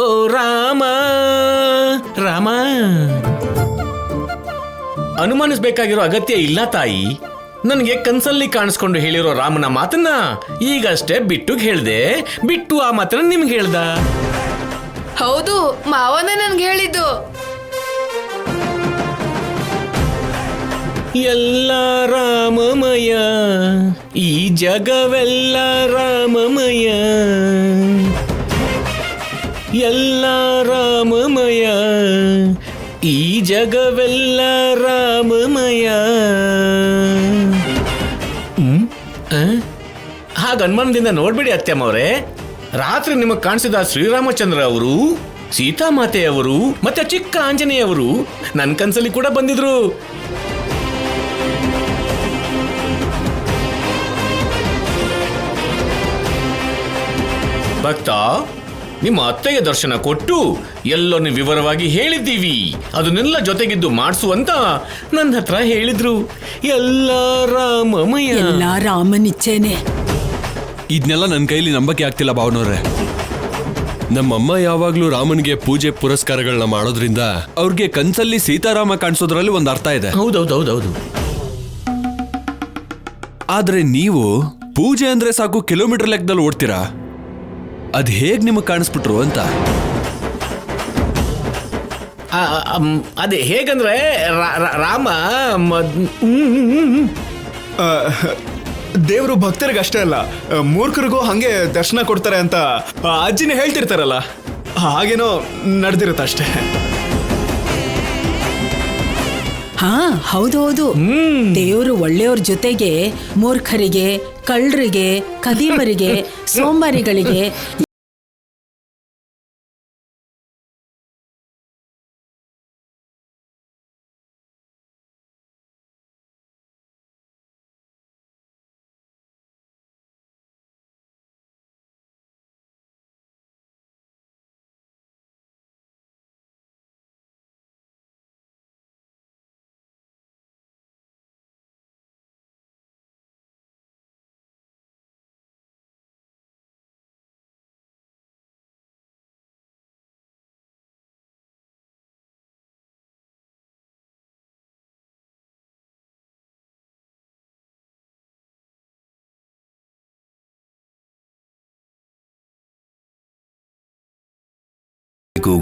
ಓ ರಾಮ ರಾಮ, ಅನುಮಾನಿಸ್ಬೇಕಾಗಿರೋ ಅಗತ್ಯ ಇಲ್ಲ ತಾಯಿ. ನನಗೆ ಕನ್ಸಲ್ಲಿ ಕಾಣಿಸ್ಕೊಂಡು ಹೇಳಿರೋ ರಾಮನ ಮಾತನ್ನ ಈಗಷ್ಟೇ ಬಿಟ್ಟು ಹೇಳ್ದೆ, ಬಿಟ್ಟು ಆ ಮಾತನ್ನ ನಿಮ್ಗೆ ಹೇಳ್ದ. ಹೌದು, ಮಾವನೇ ನನ್ಗೆ ಹೇಳಿದ್ದು. ಎಲ್ಲ ರಾಮಮಯ, ಈ ಜಗವೆಲ್ಲ ರಾಮಮಯ, ಎಲ್ಲ ರಾಮಮಯ, ಈ ಜಗವೆಲ್ಲ ರಾಮಮಯ. ಹಾಗ ಅನುಮಾನದಿಂದ ನೋಡ್ಬೇಡಿ ಅತ್ಯಮ್ಮವ್ರೆ. ರಾತ್ರಿ ನಿಮಗೆ ಕಾಣಿಸಿದ ಶ್ರೀರಾಮಚಂದ್ರ ಅವರು, ಸೀತಾಮಾತೆಯವರು ಮತ್ತೆ ಚಿಕ್ಕ ಆಂಜನೇಯವರು ನನ್ನ ಕನ್ಸಲ್ಲಿ ಕೂಡ ಬಂದಿದ್ರು. ಭಕ್ತ, ನಿಮ್ಮ ಅತ್ತೆಗೆ ದರ್ಶನ ಕೊಟ್ಟು ಎಲ್ಲವನ್ನು ವಿವರವಾಗಿ ಹೇಳಿದ್ದೀವಿ, ಅದನ್ನೆಲ್ಲ ಜೊತೆಗಿದ್ದು ಮಾಡಿಸುವಂತ ನನ್ನ ಹತ್ರ ಹೇಳಿದ್ರು. ಎಲ್ಲ ರಾಮಮಯ, ಎಲ್ಲ ರಾಮನಿಚ್ಛೇನೆ. ಇದನ್ನೆಲ್ಲ ನನ್ನ ಕೈಲಿ ನಂಬಕ್ಕೆ ಆಗ್ತಿಲ್ಲ ಭಾವನವ್ರೆ. ನಮ್ಮಮ್ಮ ಯಾವಾಗ್ಲೂ ರಾಮನಿಗೆ ಪೂಜೆ ಪುರಸ್ಕಾರಗಳನ್ನ ಮಾಡೋದ್ರಿಂದ ಅವ್ರಿಗೆ ಕನ್ಸಲ್ಲಿ ಸೀತಾರಾಮ ಕಾಣಿಸೋದ್ರಲ್ಲಿ ಒಂದು ಅರ್ಥ ಇದೆ. ಹೌದೌದೌದೌದು. ಆದ್ರೆ ನೀವು ಪೂಜೆ ಅಂದ್ರೆ ಸಾಕು ಕಿಲೋಮೀಟರ್ ಲೆಕ್ಕದಲ್ಲಿ ಓಡ್ತೀರಾ. ಅದ್ ಹೇಗ್ ನಿಮಗ್ ಕಾಣಿಸ್ಬಿಟ್ರು ಅಂತ. ಅದೇ ಹೇಗಂದ್ರೆ ರಾಮ ದೇವರು ಭಕ್ತರಿಗೆ ಅಷ್ಟೇ ಅಲ್ಲ, ಮೂರ್ಖರಿಗೂ ಹಂಗೆ ದರ್ಶನ ಕೊಡ್ತಾರೆ ಅಂತ ಅಜ್ಜಿನೇ ಹೇಳ್ತಿರ್ತಾರಲ್ಲ, ಹಾಗೇನೋ ನಡೆದಿರುತ್ತೆ ಅಷ್ಟೇ. ಹಾ, ಹೌದೌದು. ದೇವರು ಒಳ್ಳೆಯವ್ರ ಜೊತೆಗೆ ಮೂರ್ಖರಿಗೆ, ಕಳ್ಳರಿಗೆ, ಕದೀಮರಿಗೆ, ಸೋಂಬಾರಿಗಳಿಗೆ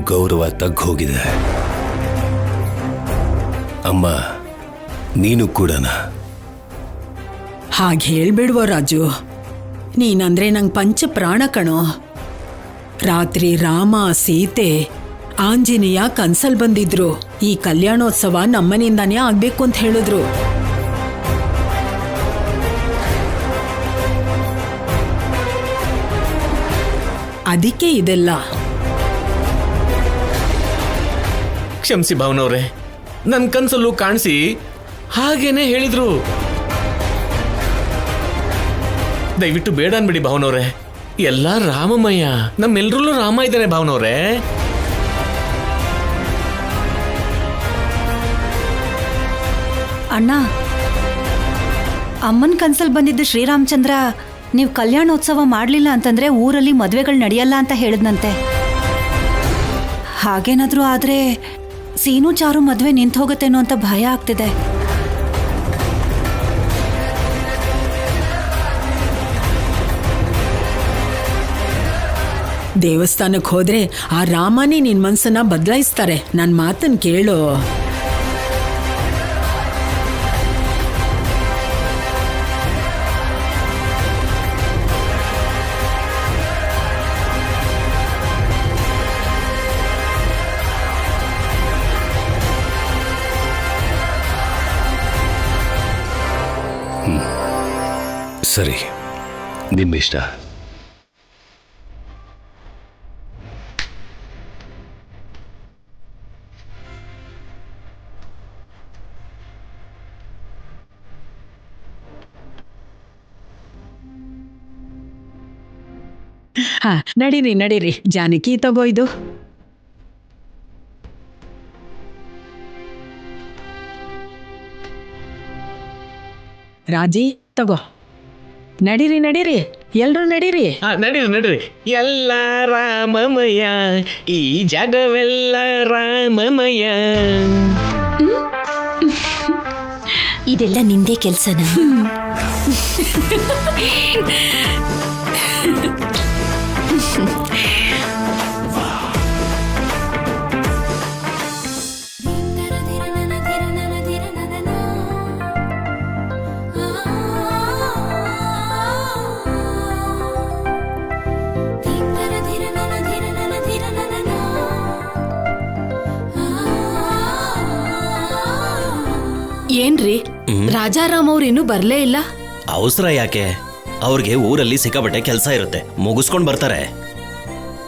ಗೌರವ ತಗ್ಗೋಗಿದೆ. ಅಮ್ಮ, ನೀನು ಕೂಡನ ಹಾಗೆ ಹೇಳ್ಬೇಡ್ವೋ ರಾಜು. ನೀನಂದ್ರೆ ನಂಗೆ ಪಂಚ ಪ್ರಾಣ ಕಣೋ. ರಾತ್ರಿ ರಾಮ, ಸೀತೆ, ಆಂಜನೇಯ ಕನ್ಸಲ್ ಬಂದಿದ್ರು. ಈ ಕಲ್ಯಾಣೋತ್ಸವ ನಮ್ಮನಿಂದಾನೇ ಆಗ್ಬೇಕು ಅಂತ ಹೇಳಿದ್ರು. ಅದಕ್ಕೆ ಇದೆಲ್ಲ. ಕ್ಷಮಿಸಿ ಭಾವನವ್ರೆ, ನನ್ನ ಕನ್ಸಲ್ಲೂ ಕಾಣಿಸಿ ಹಾಗೇನೆ ಹೇಳಿದ್ರು. ದಯವಿಟ್ಟು ಬೇಡ ಅನ್ಬಿಡಿ ಭಾವನವ್ರೆ. ಎಲ್ಲ ರಾಮಮಯ, ನಮ್ಮೆಲ್ರಲ್ಲೂ ರಾಮ ಇದ್ದಾನೆ ಭಾವನವ್ರೆ. ಅಣ್ಣ, ಅಮ್ಮನ ಕನ್ಸಲ್ ಬಂದಿದ್ದ ಶ್ರೀರಾಮಚಂದ್ರ ನೀವು ಕಲ್ಯಾಣೋತ್ಸವ ಮಾಡಲಿಲ್ಲ ಅಂತಂದ್ರೆ ಊರಲ್ಲಿ ಮದುವೆಗಳು ನಡೆಯಲ್ಲ ಅಂತ ಹೇಳಿದ್ನಂತೆ. ಹಾಗೇನಾದ್ರೂ ಆದ್ರೆ ಸೀನು ಚಾರು ಮದುವೆ ನಿಂತು ಹೋಗುತ್ತೇನೋ ಅಂತ ಭಯ ಆಗ್ತಿದೆ. ದೇವಸ್ಥಾನಕ್ಕೆ ಹೋದ್ರೆ ಆ ರಾಮನೇ ನಿನ್ ಮನ್ಸನ್ನ ಬದಲಾಯಿಸ್ತಾರೆ. ನನ್ನ ಮಾತನ್ನ ಕೇಳು. ಸರಿ, ನಿಮ್ಮ ಇಷ್ಟ. ಹಾ, ನಡೀರಿ ನಡೀರಿ. ಜಾನಕಿ, ತಗೋ ಇದು. ರಾಜಿ, ತಗೋ. ನಡೀರಿ ನಡೀರಿ. ಎಲ್ರೂ ನಡೀರಿ. ನಡೀರಿ ನಡೀರಿ. ಎಲ್ಲ ರಾಮಮಯ, ಈ ಜಗವೆಲ್ಲ ರಾಮಮಯ. ಇದೆಲ್ಲ ನಿಂದೇ ಕೆಲ್ಸನ? ಏನ್ರಿ ರಾಜಾರಾಮ್ ಅವ್ರು ಇನ್ನೂ ಬರ್ಲೇ ಇಲ್ಲ? ಅವಸರ ಯಾಕೆ? ಅವ್ರಿಗೆ ಊರಲ್ಲಿ ಸಿಕ್ಕಾಪಟ್ಟೆ ಕೆಲಸ ಇರುತ್ತೆ, ಮುಗಿಸ್ಕೊಂಡು ಬರ್ತಾರೆ.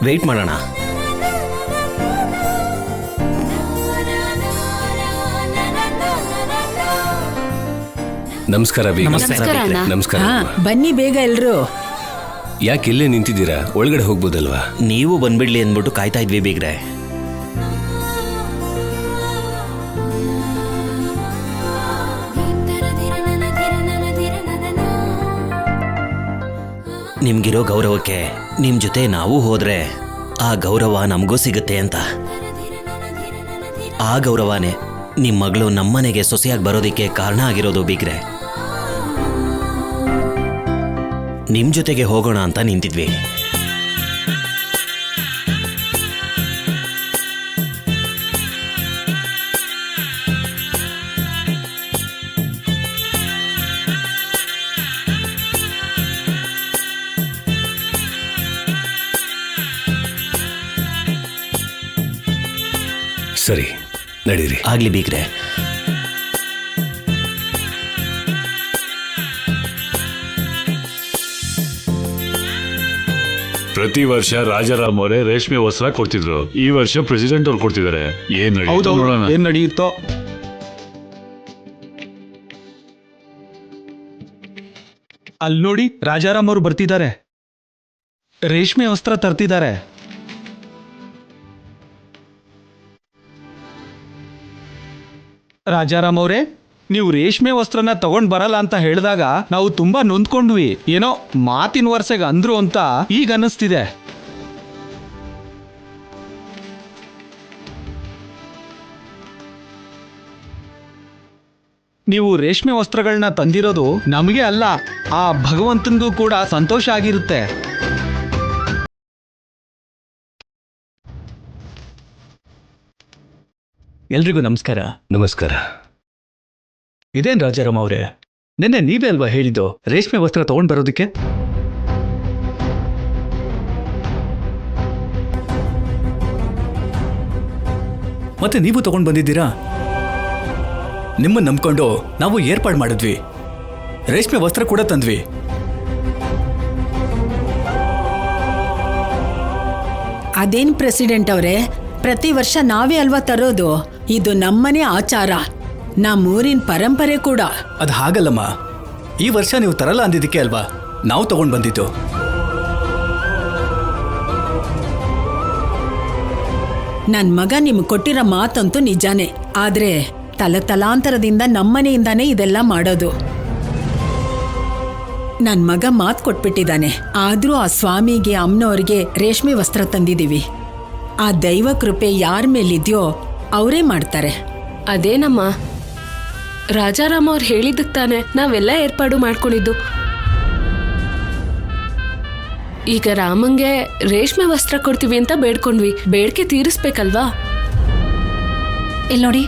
ವೆಯ್ಟ್ ಮಾಡೋಣ. ನಮಸ್ಕಾರ ಬೀಗ್ರೆ. ನಮಸ್ಕಾರ ಅಣ್ಣ. ನಮಸ್ಕಾರ. ಹಾ, ಬನ್ನಿ ಬೇಗ ಎಲ್ರು. ಯಾಕೆ ಇಲ್ಲೇ ನಿಂತಿದ್ದೀರಾ? ಒಳಗಡೆ ಹೋಗ್ಬೋದಲ್ವಾ? ನೀವು ಬಂದ್ಬಿಡ್ಲಿ ಅಂದ್ಬಿಟ್ಟು ಕಾಯ್ತಾ ಇದ್ವಿ ಬೀಗ್ರೆ. ನಿಮ್ಗಿರೋ ಗೌರವಕ್ಕೆ ನಿಮ್ ಜೊತೆ ನಾವು ಹೋದ್ರೆ ಆ ಗೌರವ ನಮಗೂ ಸಿಗುತ್ತೆ ಅಂತ. ಆ ಗೌರವನೇ ನಿಮ್ ಮಗಳು ನಮ್ಮನೆಗೆ ಸೊಸೆಯಾಗಿ ಬರೋದಿಕ್ಕೆ ಕಾರಣ ಆಗಿರೋದು ಬೀಗ್ರೆ. ನಿಮ್ ಜೊತೆಗೆ ಹೋಗೋಣ ಅಂತ ನಿಂತಿದ್ವಿ. ಸರಿ, ನಡೀರಿ. ಆಗ್ಲಿ ಬೀಗ್ರೆ. ಪ್ರತಿ ವರ್ಷ ರಾಜಾರಾಮ್ ಅವರೇ ರೇಷ್ಮೆ ವಸ್ತ್ರ ಕೊಡ್ತಿದ್ರು. ಈ ವರ್ಷ ಪ್ರೆಸಿಡೆಂಟ್ ಅವ್ರು ಕೊಡ್ತಿದ್ದಾರೆ. ಏನ್ ನೋಡೋಣ. ಏನ್ ನಡೆಯುತ್ತೋ. ಅಲ್ಲಿ ನೋಡಿ, ರಾಜಾರಾಮ್ ಅವರು ಬರ್ತಿದ್ದಾರೆ. ರೇಷ್ಮೆ ವಸ್ತ್ರ ತರ್ತಿದ್ದಾರೆ. ರಾಜಾರಾಮ್ ಅವರೇ, ನೀವು ರೇಷ್ಮೆ ವಸ್ತ್ರನ ತಗೊಂಡ್ ಬರಲ್ಲ ಅಂತ ಹೇಳಿದಾಗ ನಾವು ತುಂಬಾ ನೊಂದ್ಕೊಂಡ್ವಿ. ಏನೋ ಮಾತಿನ ವರ್ಷಗೆ ಅಂದ್ರು ಅಂತ ಈಗ ಅನ್ನಿಸ್ತಿದೆ. ನೀವು ರೇಷ್ಮೆ ವಸ್ತ್ರಗಳನ್ನ ತಂದಿರೋದು ನಮಗೆ ಅಲ್ಲ, ಆ ಭಗವಂತನಿಗೂ ಕೂಡ ಸಂತೋಷ ಆಗಿರುತ್ತೆ. ಎಲ್ರಿಗೂ ನಮಸ್ಕಾರ. ನಮಸ್ಕಾರ. ಇದೇನ್ ರಾಜಾರಾಮ್ ಅವರೇ, ನಿನ್ನೆ ನೀವೇ ಅಲ್ವಾ ಹೇಳಿದ್ದು ರೇಷ್ಮೆ ವಸ್ತ್ರ ತಗೊಂಡ್ ಬರೋದಕ್ಕೆ? ಮತ್ತೆ ನೀವು ತಗೊಂಡ್ ಬಂದಿದ್ದೀರಾ? ನಿಮ್ಮನ್ನ ನಂಬ್ಕೊಂಡು ನಾವು ಏರ್ಪಾಡು ಮಾಡಿದ್ವಿ, ರೇಷ್ಮೆ ವಸ್ತ್ರ ಕೂಡ ತಂದ್ವಿ. ಅದೇನ್ ಪ್ರೆಸಿಡೆಂಟ್ ಅವರೇ, ಪ್ರತಿ ವರ್ಷ ನಾವೇ ಅಲ್ವಾ ತರೋದು? ಇದು ನಮ್ಮನೆ ಆಚಾರ, ನಮ್ಮೂರಿನ ಪರಂಪರೆ ಕೂಡ. ಅದು ಹಾಗಲ್ಲಮ್ಮ, ಈ ವರ್ಷ ನೀವು ತರಲ್ಲ ಅಂದಿದ್ದಕ್ಕೆ ಅಲ್ವಾ ನಾವು ತಗೊಂಡ್ ಬಂದಿದ್ದು. ನನ್ ಮಗ ನಿಮ್ಗೆ ಕೊಟ್ಟಿರೋ ಮಾತಂತೂ ನಿಜಾನೇ, ಆದ್ರೆ ತಲಾಂತರದಿಂದ ನಮ್ಮನೆಯಿಂದಾನೇ ಇದೆಲ್ಲ ಮಾಡೋದು. ನನ್ ಮಗ ಮಾತು ಕೊಟ್ಬಿಟ್ಟಿದ್ದಾನೆ, ಆದ್ರೂ ಆ ಸ್ವಾಮಿಗೆ ಅಮ್ಮನವ್ರಿಗೆ ರೇಷ್ಮೆ ವಸ್ತ್ರ ತಂದಿದೀವಿ. ಆ ದೈವ ಕೃಪೆ ಯಾರ ಮೇಲಿದ್ಯೋ ಅವರೇ ಮಾಡ್ತಾರೆ. ಅದೇನಮ್ಮ, ರಾಜಾರಾಮ್ ಅವ್ರು ಹೇಳಿದ್ದಕ್ಕೆ ತಾನೆ ನಾವೆಲ್ಲ ಏರ್ಪಾಡು ಮಾಡ್ಕೊಂಡಿದ್ದು. ಈಗ ರಾಮಂಗೆ ರೇಷ್ಮೆ ವಸ್ತ್ರ ಕೊಡ್ತೀವಿ ಅಂತ ಬೇಡ್ಕೊಂಡ್ವಿ, ಬೇಡಿಕೆ ತೀರಿಸ್ಬೇಕಲ್ವಾ? ಇಲ್ಲಿ ನೋಡಿ,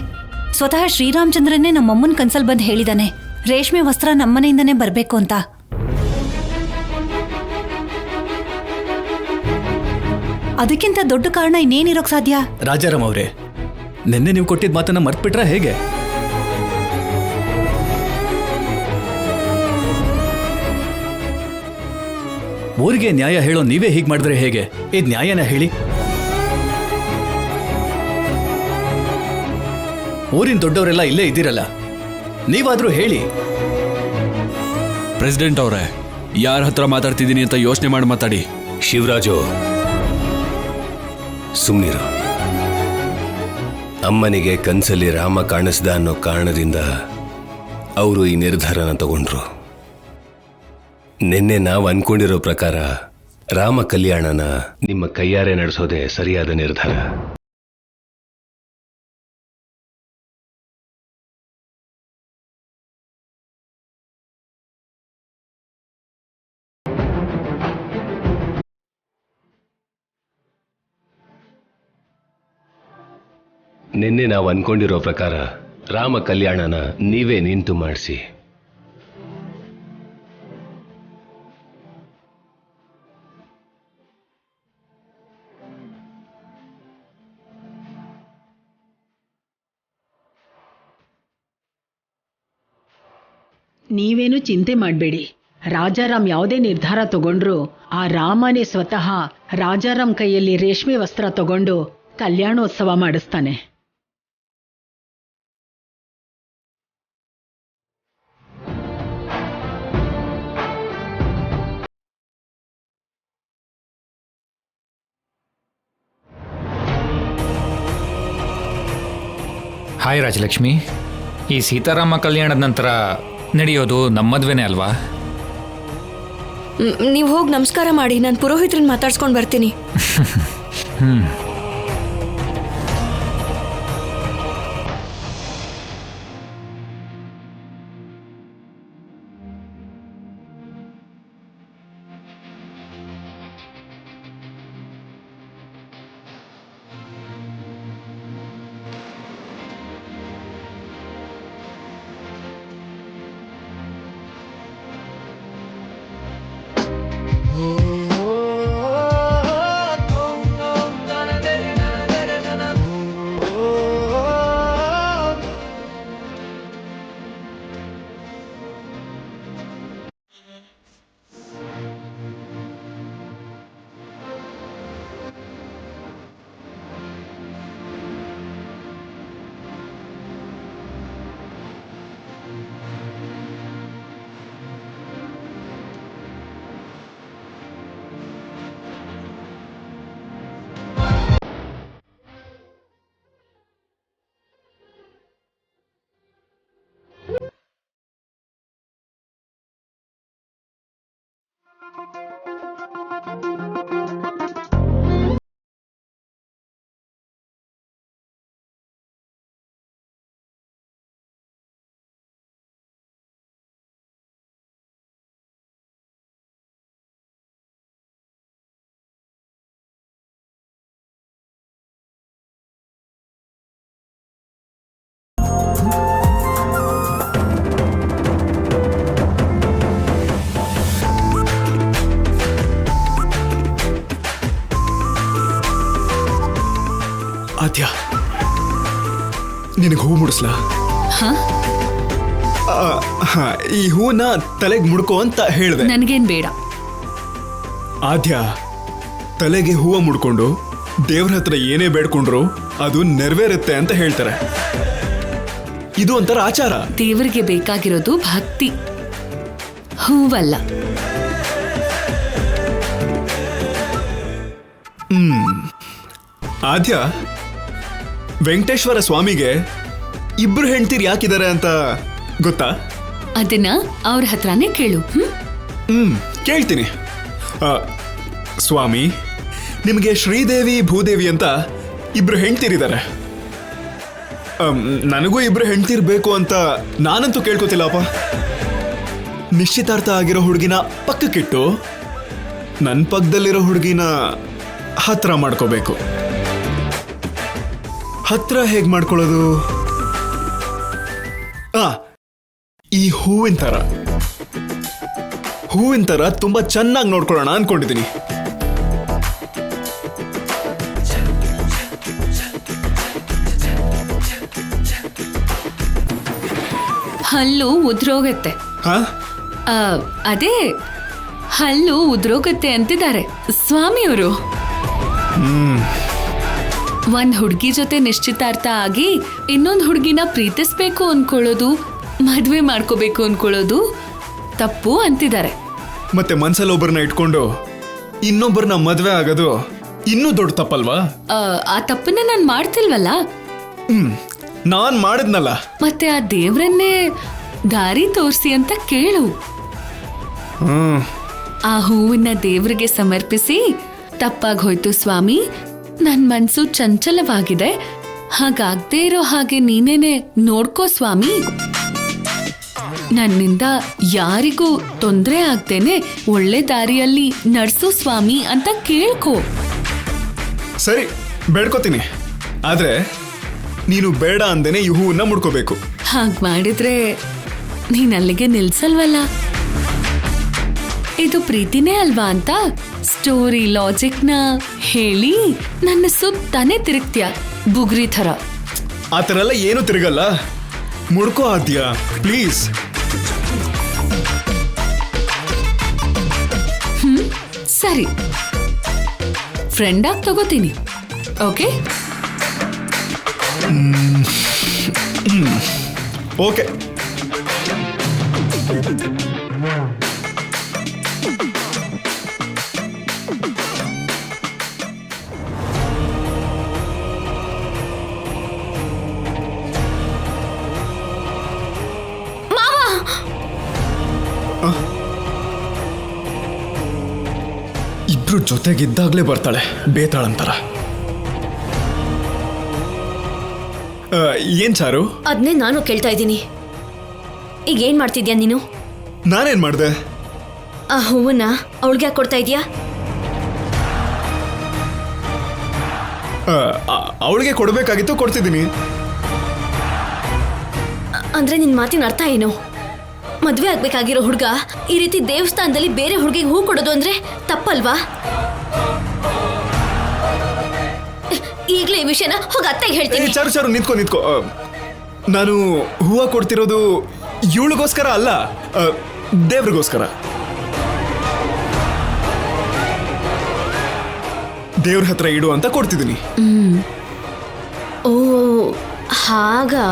ಸ್ವತಃ ಶ್ರೀರಾಮಚಂದ್ರನೇ ನಮ್ಮಮ್ಮನ ಕನ್ಸಲ್ ಬಂದು ಹೇಳಿದಾನೆ ರೇಷ್ಮೆ ವಸ್ತ್ರ ನಮ್ಮನೆಯಿಂದನೇ ಬರಬೇಕು ಅಂತ. ಅದಕ್ಕಿಂತ ದೊಡ್ಡ ಕಾರಣ ಇನ್ನೇನಿರೋಕ್ ಸಾಧ್ಯ? ರಾಜಾರಾಮ್ ಅವರೇ, ನಿನ್ನೆ ನೀವು ಕೊಟ್ಟಿದ್ದ ಮಾತನ್ನ ಮರ್ತ್ಬಿಟ್ರ ಹೇಗೆ? ಊರಿಗೆ ನ್ಯಾಯ ಹೇಳೋ ನೀವೇ ಹೀಗೆ ಮಾಡಿದ್ರೆ ಹೇಗೆ? ಇದು ನ್ಯಾಯನ ಹೇಳಿ? ಊರಿನ ದೊಡ್ಡವರೆಲ್ಲ ಇಲ್ಲೇ ಇದ್ದೀರಲ್ಲ, ನೀವಾದ್ರೂ ಹೇಳಿ. ಪ್ರೆಸಿಡೆಂಟ್ ಅವರೇ, ಯಾರ ಹತ್ರ ಮಾತಾಡ್ತಿದ್ದೀನಿ ಅಂತ ಯೋಚನೆ ಮಾಡಿ ಮಾತಾಡಿ. ಶಿವರಾಜು, ಸುಮ್ನಿರು. ಅಮ್ಮನಿಗೆ ಕನ್ಸಲ್ಲಿ ರಾಮ ಕಾಣಿಸ್ದ ಅನ್ನೋ ಕಾರಣದಿಂದ ಅವರು ಈ ನಿರ್ಧಾರನ ತಗೊಂಡ್ರು. ನಿನ್ನೆ ನಾವು ಅನ್ಕೊಂಡಿರೋ ಪ್ರಕಾರ ರಾಮ ಕಲ್ಯಾಣನ ನಿಮ್ಮ ಕೈಯಾರೆ ನಡೆಸೋದೇ ಸರಿಯಾದ ನಿರ್ಧಾರ. ನಿನ್ನೆ ನಾವು ಅನ್ಕೊಂಡಿರೋ ಪ್ರಕಾರ ರಾಮ ಕಲ್ಯಾಣನ ನೀವೇ ನಿಂತು ಮಾಡಿಸಿ. ನೀವೇನು ಚಿಂತೆ ಮಾಡಬೇಡಿ. ರಾಜಾರಾಮ್ ಯಾವುದೇ ನಿರ್ಧಾರ ತಗೊಂಡ್ರು ಆ ರಾಮನೇ ಸ್ವತಃ ರಾಜಾರಾಮ್ ಕೈಯಲ್ಲಿ ರೇಷ್ಮೆ ವಸ್ತ್ರ ತಗೊಂಡು ಕಲ್ಯಾಣೋತ್ಸವ ಮಾಡಿಸ್ತಾನೆ. ಹಾಯ್ ರಾಜಲಕ್ಷ್ಮಿ, ಈ ಸೀತಾರಾಮ ಕಲ್ಯಾಣದ ನಂತರ ನಡೆಯೋದು ನಮ್ಮ ಮದ್ವೆನೇ ಅಲ್ವಾ? ನೀವು ಹೋಗಿ ನಮಸ್ಕಾರ ಮಾಡಿ, ನಾನು ಪುರೋಹಿತ್ರನ್ನ ಮಾತಾಡ್ಸ್ಕೊಂಡು ಬರ್ತೀನಿ. ಆದ್ಯ, ನಿನಗೆ ಹೂ ಮುಡಿಸ್ಲಾ? ಈ ಹೂನ ತಲೆಗೆ ಮುಡ್ಕೋ ಅಂತ ಹೇಳಿದೆ. ನನಗೇನ್ ಬೇಡ. ಆದ್ಯ, ತಲೆಗೆ ಹೂವ ಮುಡ್ಕೊಂಡು ದೇವ್ರ ಹತ್ರ ಏನೇ ಬೇಡ್ಕೊಂಡ್ರು ಅದು ನೆರವೇರುತ್ತೆ ಅಂತ ಹೇಳ್ತಾರೆ. ಇದು ಒಂಥರ ಆಚಾರ. ದೇವರಿಗೆ ಬೇಕಾಗಿರೋದು ಭಕ್ತಿ, ಹೂವಲ್ಲ. ಆದ್ಯ, ವೆಂಕಟೇಶ್ವರ ಸ್ವಾಮಿಗೆ ಇಬ್ರು ಹೆಂಡ್ತೀರು ಯಾಕಿದ್ದಾರೆ ಅಂತ ಗೊತ್ತಾ? ಅದನ್ನ ಅವ್ರ ಹತ್ರನೇ ಕೇಳು. ಕೇಳ್ತೀನಿ. ಸ್ವಾಮಿ, ನಿಮಗೆ ಶ್ರೀದೇವಿ ಭೂದೇವಿ ಅಂತ ಇಬ್ರು ಹೆಂಡ್ತೀರಿದ್ದಾರೆ. ನನಗೂ ಇಬ್ರು ಹೆಂಡ್ತಿರ್ಬೇಕು ಅಂತ ನಾನಂತೂ ಕೇಳ್ಕೊತಿಲ್ಲಪ್ಪ. ನಿಶ್ಚಿತಾರ್ಥ ಆಗಿರೋ ಹುಡುಗಿನ ಪಕ್ಕಕ್ಕಿಟ್ಟು ನನ್ನ ಪಕ್ಕದಲ್ಲಿರೋ ಹುಡುಗಿನ ಹತ್ರ ಮಾಡ್ಕೋಬೇಕು. ಹತ್ರ ಹೇಗ್ ಮಾಡ್ಕೊಳ್ಳೋದು? ಈ ಹೂವಿನ ತರ ತುಂಬಾ ಚೆನ್ನಾಗಿ ನೋಡ್ಕೊಳ್ಳೋಣ ಅನ್ಕೊಂಡಿದ್ದೀನಿ. ಹಲ್ಲು ಉದ್ರೋಗತ್ತೆ. ಅದೇ ಹಲ್ಲು ಉದ್ರೋಗತ್ತೆ ಅಂತಿದ್ದಾರೆ ಸ್ವಾಮಿಯವರು. ಒಂದ್ ಹುಡುಗಿ ಜೊತೆ ನಿಶ್ಚಿತಾರ್ಥ ಆಗಿ ಇನ್ನೊಂದು ಹುಡುಗಿನ ಪ್ರೀತಿಸ್ಬೇಕು ಅನ್ಕೊಳ್ಳೋದು, ಮದ್ವೆ ಮಾಡ್ಕೋಬೇಕು ಅನ್ಕೊಳ್ಳೋದು ತಪ್ಪು ಅಂತಿದ್ದಾರೆ. ಮತ್ತೆ ಮನ್ಸಲ್ಲಿ ಒಬ್ಬರನ್ನ ಇಟ್ಕೊಂಡು ಇನ್ನೊಬ್ಬರನ್ನ ಮದ್ವೆ ಆಗೋದು ಇನ್ನೂ ದೊಡ್ಡ ತಪ್ಪಲ್ವಾ? ಆ ತಪ್ಪನ್ನ ನಾನ್ ಮಾಡ್ತಿಲ್ವಲ್ಲ. ನಾನ್ ಮಾಡಿದ್ನಲ್ಲ. ಮತ್ತೆ ಆ ದೇವ್ರನ್ನೇ ದಾರಿ ತೋರಿಸಿ ಅಂತ ಕೇಳು. ಆ ಹೂವನ್ನ ದೇವ್ರಿಗೆ ಸಮರ್ಪಿಸಿ, ತಪ್ಪಾಗಿ ಹೋಯ್ತು ಸ್ವಾಮಿ, ನನ್ ಮನ್ಸು ಚಂಚಲವಾಗಿದೆ, ಹಾಗಾಗ್ದೇ ಇರೋ ಹಾಗೆ ನೀನೇನೆ ನೋಡ್ಕೋ ಸ್ವಾಮಿ, ನನ್ನಿಂದ ಯಾರಿಗೂ ತೊಂದರೆ ಆಗ್ದೇನೆ ಒಳ್ಳೆ ದಾರಿಯಲ್ಲಿ ನಡ್ಸು ಸ್ವಾಮಿ ಅಂತ ಕೇಳ್ಕೋ. ಸರಿ, ಬೇಡ್ಕೋತೀನಿ. ಆದ್ರೆ ನೀನು ಬೇಡ ಅಂದೇನೆ ಈ ಹೂವನ್ನ ಮುಡ್ಕೋಬೇಕು. ಹಾಗ್ ಮಾಡಿದ್ರೆ ನೀನ್ ಅಲ್ಲಿಗೆ ನಿಲ್ಸಲ್ವಲ್ಲ. ಇದು ಪ್ರೀತಿನೇ ಅಲ್ವಾ ಅಂತ ಸ್ಟೋರಿ ಲಾಜಿಕ್ನ ಹೇಳಿ ನನ್ನ ಸುತ್ತಾನೆ ತಿರುಗ್ತೀಯ ಬುಗ್ರಿ ಥರ. ಆ ಥರ ಎಲ್ಲ ಏನು ತಿರುಗಲ್ಲ. ಮುಡ್ಕೋ ಆದ್ಯಾ ಪ್ಲೀಸ್. ಸರಿ, ಫ್ರೆಂಡ್ ಆಗಿ ತಗೋತೀನಿ. Okay okay. ಇಬ್ರು ಜೊತೆಗಿದ್ದಾಗ್ಲೇ ಬರ್ತಾಳೆ ಬೇತಾಳಂತಾರ. ಏನ್ ಚಾರು? ಅದನ್ನೇ ನಾನು ಕೇಳ್ತಾ ಇದ್ದೀನಿ. ಈಗ ಏನ್ ಮಾಡ್ತಿದ್ಯಾ ನೀನು? ನಾನೇನ್ ಮಾಡ್ದೆ? ಆ ಹೂವನ್ನ ಅವಳಿಗೆ ಯಾಕೆ ಕೊಡ್ತಾ ಇದೀಯಾ? ಅವಳಿಗೆ ಕೊಡ್ಬೇಕಾಗಿತ್ತು, ಕೊಡ್ತಿದ್ದೀನಿ. ಅಂದ್ರೆ ನಿನ್ ಮಾತಿನ ಅರ್ಥ ಏನು? ಮದ್ವೆ ಆಗ್ಬೇಕಾಗಿರೋ ಹುಡ್ಗ ಈ ರೀತಿ ದೇವಸ್ಥಾನದಲ್ಲಿ ಬೇರೆ ಹುಡುಗಿಗೆ ಹೂ ಕೊಡೋದು ಅಂದ್ರೆ ತಪ್ಪಲ್ವಾ? ಈಗಲೇ ಈ ವಿಷಯನ ಹೋಗಿ ಅತ್ತೆಗೆ ಹೇಳ್ತೀನಿ. ಚಾರು ಚಾರು ನಿಂತ್ಕೋ. ನಾನು ಹೂವ ಕೊಡ್ತಿರೋದು ಇವಳಿಗೋಸ್ಕರ ಅಲ್ಲ, ದೇವ್ರಿಗೋಸ್ಕರ. ದೇವ್ರ ಹತ್ರ ಇಡು ಅಂತ ಕೊಡ್ತಿದ್ದೀನಿ. ಓ ಹಾಗಾ?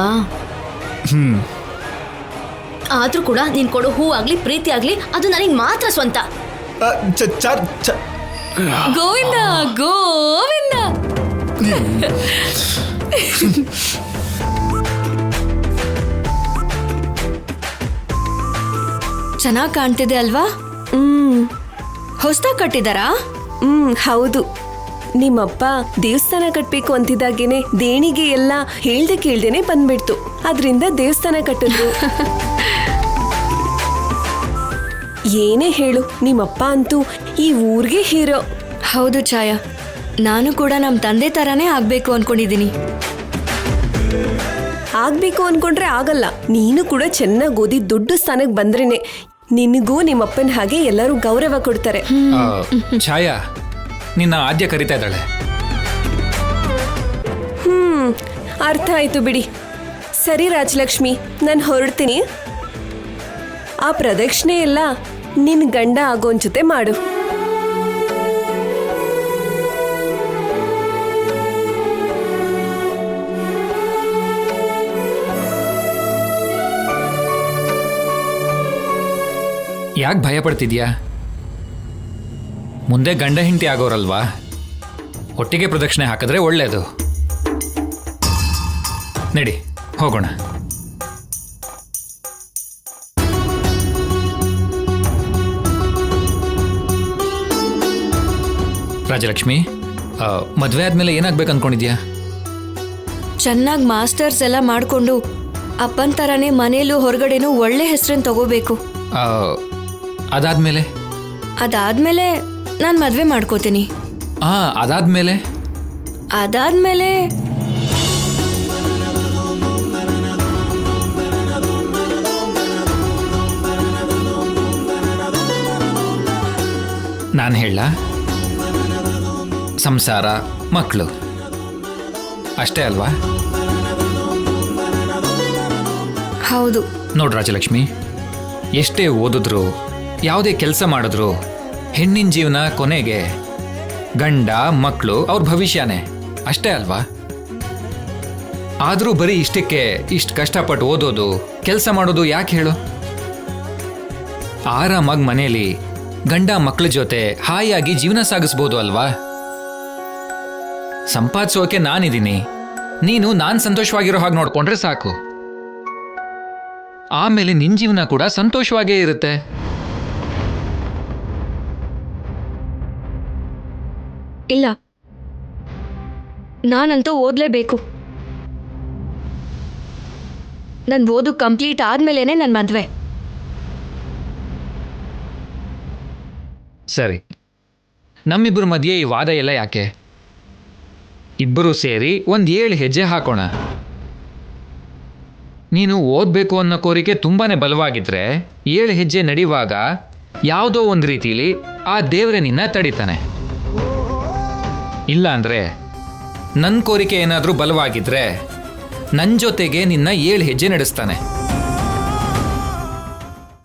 ಆದ್ರೂ ಕೂಡ ನೀನ್ ಕೊಡೋ ಹೂ ಆಗ್ಲಿ ಪ್ರೀತಿ ಆಗ್ಲಿ ಅದು ನನಗೆ ಮಾತ್ರ ಸ್ವಂತ. ಗೋವಿಂದ ಗೋವಿಂದ. ಚೆನ್ನಾಗ್ ಕಾಣ್ತಿದೆ ಅಲ್ವಾ? ಹೊಸ್ದಾಗ್ ಕಟ್ಟಿದಾರಾ? ಹೌದು. ನಿಮ್ಮಪ್ಪ ದೇವಸ್ಥಾನ ಕಟ್ಬೇಕು ಅಂತಿದ್ದಾಗೇನೆ ದೇಣಿಗೆ ಎಲ್ಲ ಹೇಳ್ದೆ ಕೇಳ್ದೇನೆ ಬಂದ್ಬಿಡ್ತು. ಅದ್ರಿಂದ ದೇವಸ್ಥಾನ ಕಟ್ಟಿದ್ರು. ಏನೇ ಹೇಳು, ನಿಮ್ಮಪ್ಪ ಅಂತೂ ಈ ಊರಿಗೆ ಹೀರೋ. ಹೌದು ಛಾಯಾ, ನಾನು ಕೂಡ ನಮ್ಮ ತಂದೆ ತರಾನೇ ಆಗ್ಬೇಕು ಅನ್ಕೊಂಡಿದ್ದೀನಿ. ಆಗ್ಬೇಕು ಅನ್ಕೊಂಡ್ರೆ ಆಗಲ್ಲ. ನೀನು ಕೂಡ ಚೆನ್ನಾಗಿ ಓದಿ ದೊಡ್ಡ ಸ್ಥಾನಕ್ಕೆ ಬಂದ್ರೇನೆ ನಿನಗೂ ನಿಮ್ಮಪ್ಪನ ಹಾಗೆ ಎಲ್ಲರೂ ಗೌರವ ಕೊಡ್ತಾರೆ. ಛಾಯಾ, ನಿನ್ನ ಆದ್ಯ ಕರಿತಾ ಇದ್ದಾಳೆ. ಅರ್ಥ ಆಯ್ತು ಬಿಡಿ. ಸರಿ ರಾಜಲಕ್ಷ್ಮಿ, ನಾನು ಹೊರಡ್ತೀನಿ. ಆ ಪ್ರದಕ್ಷಿಣೆ ಎಲ್ಲ ನಿನ್ ಗಂಡ ಆಗೋನ್ ಜೊತೆ ಮಾಡು. ಯಾಕೆ ಭಯ ಪಡ್ತಿದ್ಯಾ? ಮುಂದೆ ಗಂಡ ಹೆಂಡತಿ ಆಗೋರಲ್ವಾ, ಒಟ್ಟಿಗೆ ಪ್ರದಕ್ಷಿಣೆ ಹಾಕಿದ್ರೆ ಒಳ್ಳೇದು. ನಡಿ ಹೋಗೋಣ. ರಾಜಲಕ್ಷ್ಮಿ, ಮದುವೆ ಆದ್ಮೇಲೆ ಏನಾಗ್ಬೇಕು ಅನ್ಕೊಂಡಿದ್ಯಾ? ಚೆನ್ನಾಗಿ ಮಾಸ್ಟರ್ಸ್ ಎಲ್ಲ ಮಾಡ್ಕೊಂಡು ಅಪ್ಪನ ತರಾನೇ ಮನೇಲೂ ಹೊರಗಡೆನೂ ಒಳ್ಳೆ ಹೆಸರನ್ನು ತಗೋಬೇಕು. ಅದಾದ್ಮೇಲೆ ನಾನು ಮದುವೆ ಮಾಡ್ಕೋತೀನಿ. ಅದಾದ್ಮೇಲೆ ನಾನು ಹೇಳ, ಸಂಸಾರ, ಮಕ್ಕಳು ಅಷ್ಟೇ ಅಲ್ವಾ? ಹೌದು. ನೋಡು ರಾಜಲಕ್ಷ್ಮಿ, ಎಷ್ಟೇ ಓದಿದ್ರು ಯಾವುದೇ ಕೆಲಸ ಮಾಡಿದ್ರು ಹೆಣ್ಣಿನ ಜೀವನ ಕೊನೆಗೆ ಗಂಡ ಮಕ್ಕಳು ಅವ್ರ ಭವಿಷ್ಯನೇ, ಅಷ್ಟೇ ಅಲ್ವಾ? ಆದರೂ ಬರೀ ಇಷ್ಟಕ್ಕೆ ಇಷ್ಟು ಕಷ್ಟಪಟ್ಟು ಓದೋದು ಕೆಲಸ ಮಾಡೋದು ಯಾಕೆ ಹೇಳು? ಆರಾಮಾಗಿ ಮನೇಲಿ ಗಂಡ ಮಕ್ಕಳ ಜೊತೆ ಹಾಯಾಗಿ ಜೀವನ ಸಾಗಿಸ್ಬೋದು ಅಲ್ವಾ? ಸಂಪಾದಿಸೋಕೆ ನಾನಿದ್ದೀನಿ, ನೀನು ನಾನು ಸಂತೋಷವಾಗಿರೋ ಹಾಗೆ ನೋಡ್ಕೊಂಡ್ರೆ ಸಾಕು. ಆಮೇಲೆ ನಿನ್ನ ಜೀವನ ಕೂಡ ಸಂತೋಷವಾಗೇ ಇರುತ್ತೆ. ಇಲ್ಲ, ನಾನಂತೂ ಓದಲೇಬೇಕು. ನನ್ನ ಓದು ಕಂಪ್ಲೀಟ್ ಆದ್ಮೇಲೇನೆ ನನ್ನ ಮದುವೆ. ಸರಿ, ನಮ್ಮಿಬ್ಬರ ಮಧ್ಯೆ ಈ ವಾದ ಎಲ್ಲ ಯಾಕೆ? ಇಬ್ಬರು ಸೇರಿ 7 ಹೆಜ್ಜೆ ಹಾಕೋಣ. ನೀನು ಓದಬೇಕು ಅನ್ನೋ ಕೋರಿಕೆ ತುಂಬಾನೇ ಬಲವಾಗಿದ್ರೆ 7 ಹೆಜ್ಜೆ ನಡೆಯುವಾಗ ಯಾವುದೋ ಒಂದು ರೀತಿಲಿ ಆ ದೇವರೇ ನಿನ್ನ ತಡಿತಾನೆ. ಇಲ್ಲ ಅಂದ್ರೆ ನನ್ನ ಕೋರಿಕೆ ಏನಾದರೂ ಬಲವಾಗಿದ್ರೆ ನನ್ನ ಜೊತೆಗೆ ನಿನ್ನ 7 ಹೆಜ್ಜೆ ನಡೆಸ್ತಾನೆ.